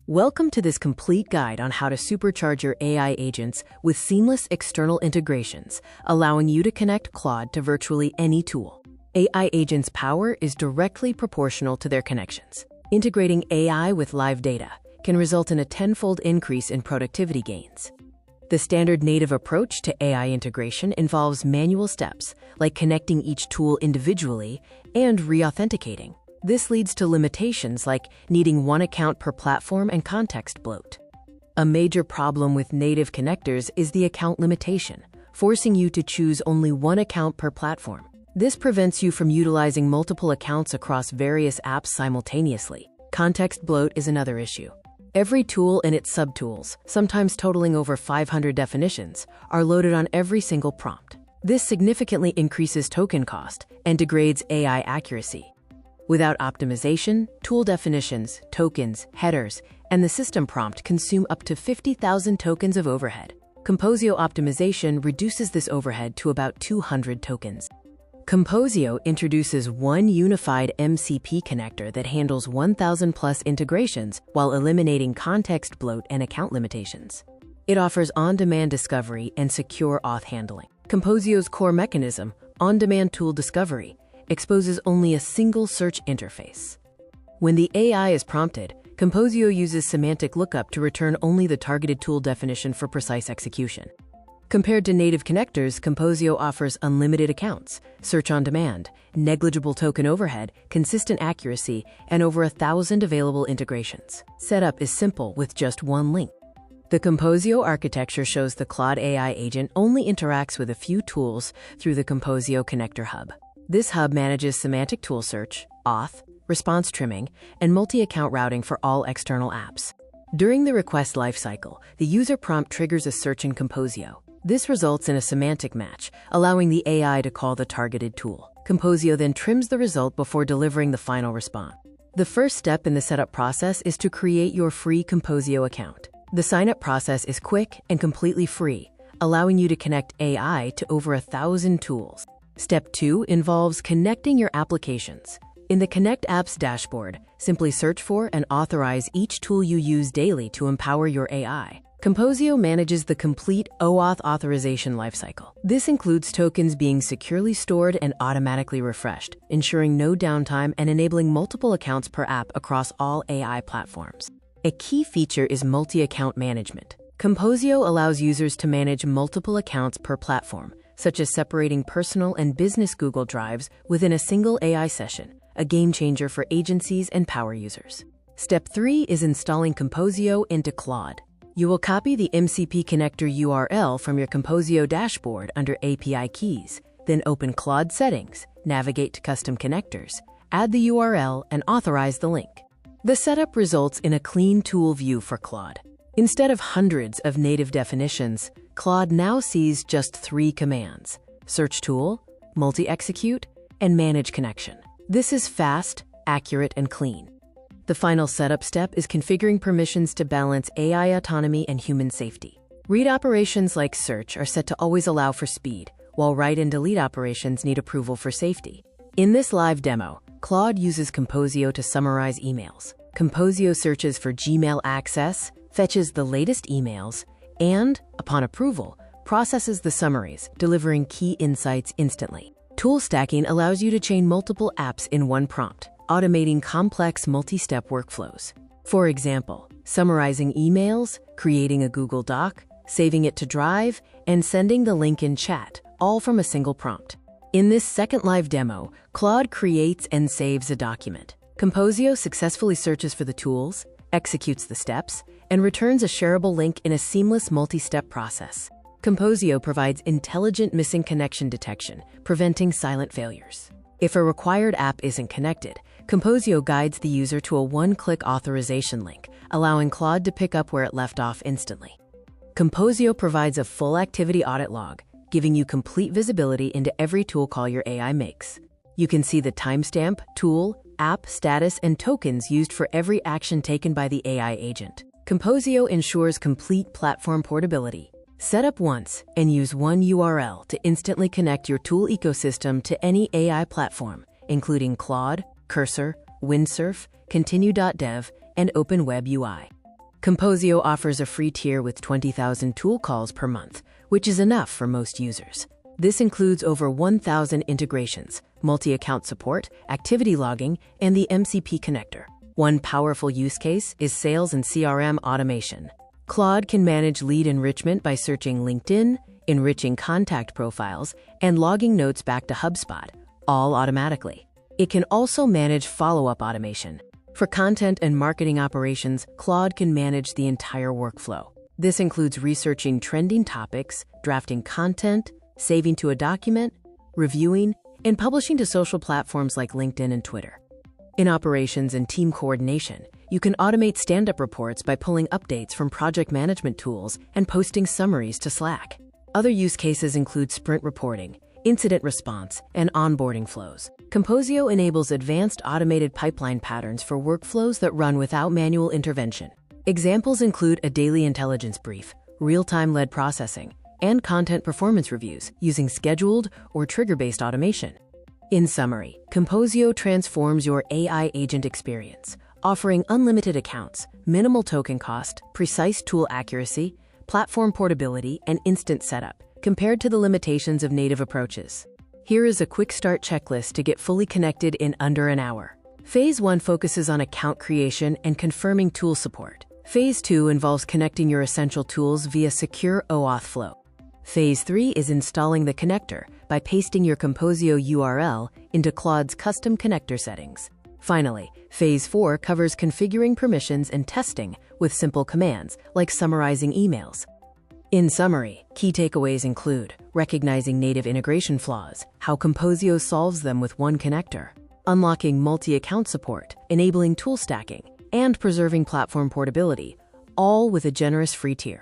Welcome to this complete guide on how to supercharge your AI agents with seamless external integrations, allowing you to connect Claude to virtually any tool. AI agents' power is directly proportional to their connections. Integrating AI with live data can result in a tenfold increase in productivity gains. The standard native approach to AI integration involves manual steps, like connecting each tool individually and re-authenticating. This leads to limitations like needing one account per platform and context bloat. A major problem with native connectors is the account limitation, forcing you to choose only one account per platform. This prevents you from utilizing multiple accounts across various apps simultaneously. Context bloat is another issue. Every tool and its subtools, sometimes totaling over 500 definitions, are loaded on every single prompt. This significantly increases token cost and degrades AI accuracy. Without optimization, tool definitions, tokens, headers, and the system prompt consume up to 50,000 tokens of overhead. Composio optimization reduces this overhead to about 200 tokens. Composio introduces one unified MCP connector that handles 1,000 plus integrations while eliminating context bloat and account limitations. It offers on-demand discovery and secure auth handling. Composio's core mechanism, on-demand tool discovery, exposes only a single search interface. When the AI is prompted, Composio uses semantic lookup to return only the targeted tool definition for precise execution. Compared to native connectors, Composio offers unlimited accounts, search on demand, negligible token overhead, consistent accuracy, and over 1,000 available integrations. Setup is simple with just one link. The Composio architecture shows the Claude AI agent only interacts with a few tools through the Composio Connector Hub. This hub manages semantic tool search, auth, response trimming, and multi-account routing for all external apps. During the request lifecycle, the user prompt triggers a search in Composio. This results in a semantic match, allowing the AI to call the targeted tool. Composio then trims the result before delivering the final response. The first step in the setup process is to create your free Composio account. The sign-up process is quick and completely free, allowing you to connect AI to over 1,000 tools. Step 2 involves connecting your applications. In the Connect Apps dashboard, simply search for and authorize each tool you use daily to empower your AI. Composio manages the complete OAuth authorization lifecycle. This includes tokens being securely stored and automatically refreshed, ensuring no downtime and enabling multiple accounts per app across all AI platforms. A key feature is multi-account management. Composio allows users to manage multiple accounts per platform, such as separating personal and business Google Drives within a single AI session, a game changer for agencies and power users. Step 3 is installing Composio into Claude. You will copy the MCP connector URL from your Composio dashboard under API keys, then open Claude settings, navigate to custom connectors, add the URL, and authorize the link. The setup results in a clean tool view for Claude. Instead of hundreds of native definitions, Claude now sees just 3 commands: search tool, multi-execute, and manage connection. This is fast, accurate, and clean. The final setup step is configuring permissions to balance AI autonomy and human safety. Read operations like search are set to always allow for speed, while write and delete operations need approval for safety. In this live demo, Claude uses Composio to summarize emails. Composio searches for Gmail access, fetches the latest emails, and, upon approval, processes the summaries, delivering key insights instantly. Tool stacking allows you to chain multiple apps in one prompt, automating complex multi-step workflows. For example, summarizing emails, creating a Google Doc, saving it to Drive, and sending the link in chat, all from a single prompt. In this second live demo, Claude creates and saves a document. Composio successfully searches for the tools, executes the steps, and returns a shareable link in a seamless multi-step process. Composio provides intelligent missing connection detection, preventing silent failures. If a required app isn't connected, Composio guides the user to a one-click authorization link, allowing Claude to pick up where it left off instantly. Composio provides a full activity audit log, giving you complete visibility into every tool call your AI makes. You can see the timestamp, tool, app status, and tokens used for every action taken by the AI agent. Composio ensures complete platform portability. Set up once and use one URL to instantly connect your tool ecosystem to any AI platform, including Claude, Cursor, Windsurf, Continue.dev, and Open Web UI. Composio offers a free tier with 20,000 tool calls per month, which is enough for most users. This includes over 1,000 integrations, multi-account support, activity logging, and the MCP connector. One powerful use case is sales and CRM automation. Claude can manage lead enrichment by searching LinkedIn, enriching contact profiles, and logging notes back to HubSpot, all automatically. It can also manage follow-up automation. For content and marketing operations, Claude can manage the entire workflow. This includes researching trending topics, drafting content, saving to a document, reviewing, and publishing to social platforms like LinkedIn and Twitter. In operations and team coordination, you can automate stand-up reports by pulling updates from project management tools and posting summaries to Slack. Other use cases include sprint reporting, incident response, and onboarding flows. Composio enables advanced automated pipeline patterns for workflows that run without manual intervention. Examples include a daily intelligence brief, real-time lead processing, and content performance reviews using scheduled or trigger-based automation. In summary, Composio transforms your AI agent experience, offering unlimited accounts, minimal token cost, precise tool accuracy, platform portability, and instant setup, compared to the limitations of native approaches. Here is a quick start checklist to get fully connected in under an hour. Phase 1 focuses on account creation and confirming tool support. Phase 2 involves connecting your essential tools via secure OAuth flow. Phase 3 is installing the connector by pasting your Composio URL into Claude's custom connector settings. Finally, Phase 4 covers configuring permissions and testing with simple commands like summarizing emails. In summary, key takeaways include recognizing native integration flaws, how Composio solves them with one connector, unlocking multi-account support, enabling tool stacking, and preserving platform portability, all with a generous free tier.